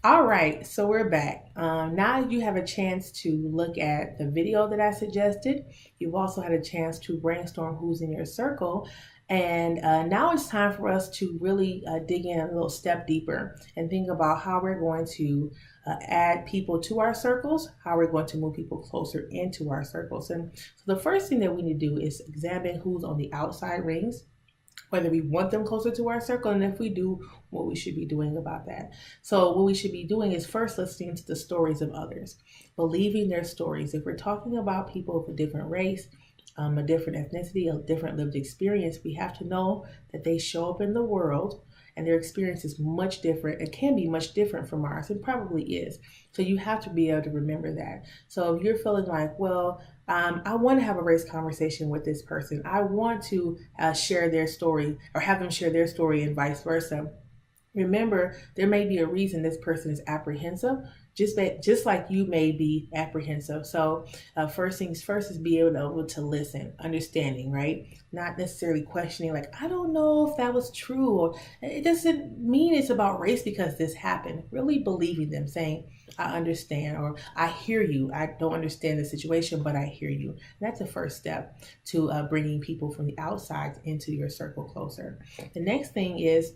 All right, so we're back. Now you have a chance to look at the video that I suggested. You've also had a chance to brainstorm who's in your circle. And now it's time for us to really dig in a little step deeper and think about how we're going to add people to our circles, how we're going to move people closer into our circles. And so the first thing that we need to do is examine who's on the outside rings, whether we want them closer to our circle, and if we do, what we should be doing about that. So what we should be doing is first listening to the stories of others, believing their stories. If we're talking about people of a different race, a different ethnicity, a different lived experience, we have to know that they show up in the world and their experience is much different. It can be much different from ours. It probably is. So you have to be able to remember that. So if you're feeling like, well, I want to have a race conversation with this person, I want to share their story or have them share their story and vice versa. Remember, there may be a reason this person is apprehensive, just like you may be apprehensive. So, first things first is be able to listen, understanding, right? Not necessarily questioning, like, I don't know if that was true, or it doesn't mean it's about race because this happened. Really believing them, saying, I understand, or I hear you. I don't understand the situation, but I hear you. And that's the first step to bringing people from the outside into your circle closer. The next thing is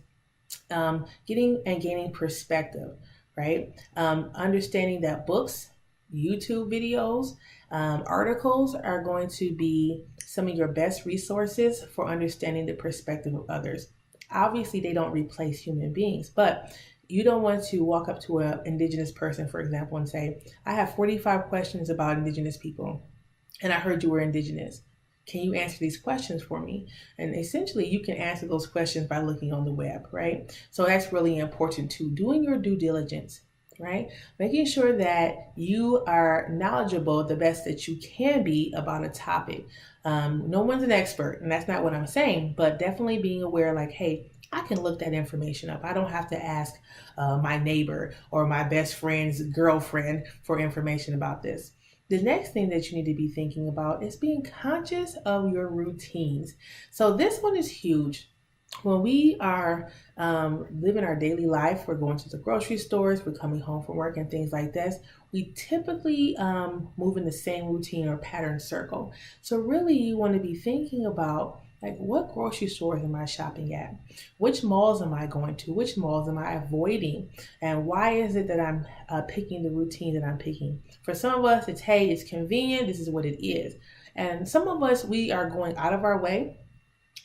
getting and gaining perspective, right? Understanding that books, YouTube videos, articles are going to be some of your best resources for understanding the perspective of others. Obviously, they don't replace human beings, but you don't want to walk up to an indigenous person, for example, and say, I have 45 questions about indigenous people, and I heard you were indigenous. Can you answer these questions for me? And essentially, you can answer those questions by looking on the web, right? So that's really important too. Doing your due diligence, right? Making sure that you are knowledgeable the best that you can be about a topic. No one's an expert, and that's not what I'm saying, but definitely being aware like, hey, I can look that information up. I don't have to ask my neighbor or my best friend's girlfriend for information about this. The next thing that you need to be thinking about is being conscious of your routines. So this one is huge. When we are living our daily life, we're going to the grocery stores, we're coming home from work and things like this, we typically move in the same routine or pattern circle. So really you want to be thinking about like, what grocery stores am I shopping at? Which malls am I going to? Which malls am I avoiding? And why is it that I'm picking the routine that I'm picking? For some of us, it's, hey, it's convenient. This is what it is. And some of us, we are going out of our way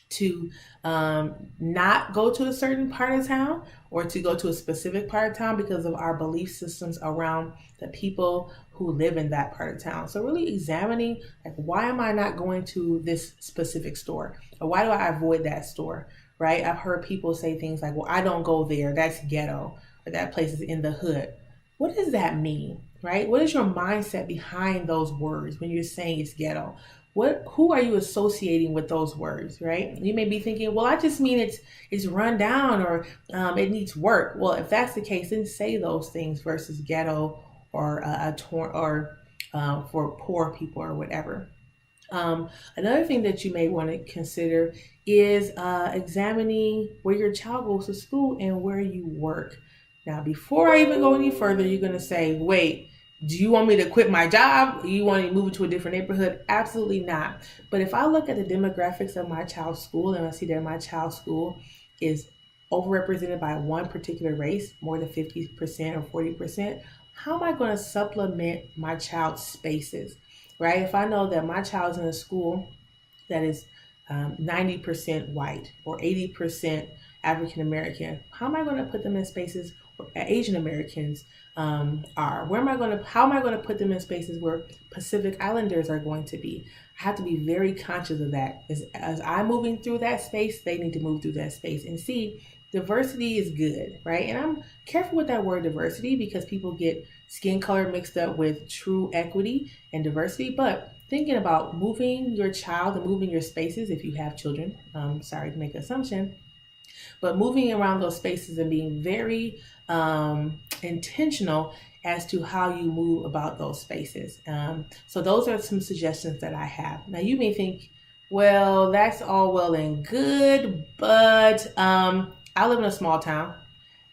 to not go to a certain part of town or to go to a specific part of town because of our belief systems around the people who live in that part of town. So really examining, like, why am I not going to this specific store? Or why do I avoid that store, right? I've heard people say things like, well, I don't go there, that's ghetto, or that place is in the hood. What does that mean, right? What is your mindset behind those words when you're saying it's ghetto? Who are you associating with those words, right? You may be thinking, well, I just mean it's run down, or it needs work. Well, if that's the case, then say those things versus ghetto or for poor people or whatever. Another thing that you may want to consider is examining where your child goes to school and where you work. Now, before I even go any further, you're going to say, wait, do you want me to quit my job? Do you want me to move into a different neighborhood? Absolutely not. But if I look at the demographics of my child's school and I see that my child's school is overrepresented by one particular race, more than 50% or 40%, how am I going to supplement my child's spaces, right? If I know that my child's in a school that is 90% white or 80% African American, how am I going to put them in spaces where Asian Americans are? How am I going to put them in spaces where Pacific Islanders are going to be? I have to be very conscious of that. As I'm moving through that space, they need to move through that space and see diversity is good, right? And I'm careful with that word diversity because people get skin color mixed up with true equity and diversity, but thinking about moving your child and moving your spaces if you have children, sorry to make an assumption, but moving around those spaces and being very intentional as to how you move about those spaces. So those are some suggestions that I have. Now you may think, well, that's all well and good, but I live in a small town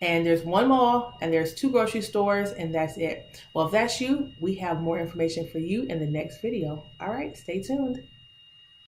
And there's one mall and there's 2 grocery stores, and that's it. Well, if that's you, we have more information for you in the next video. All right, stay tuned.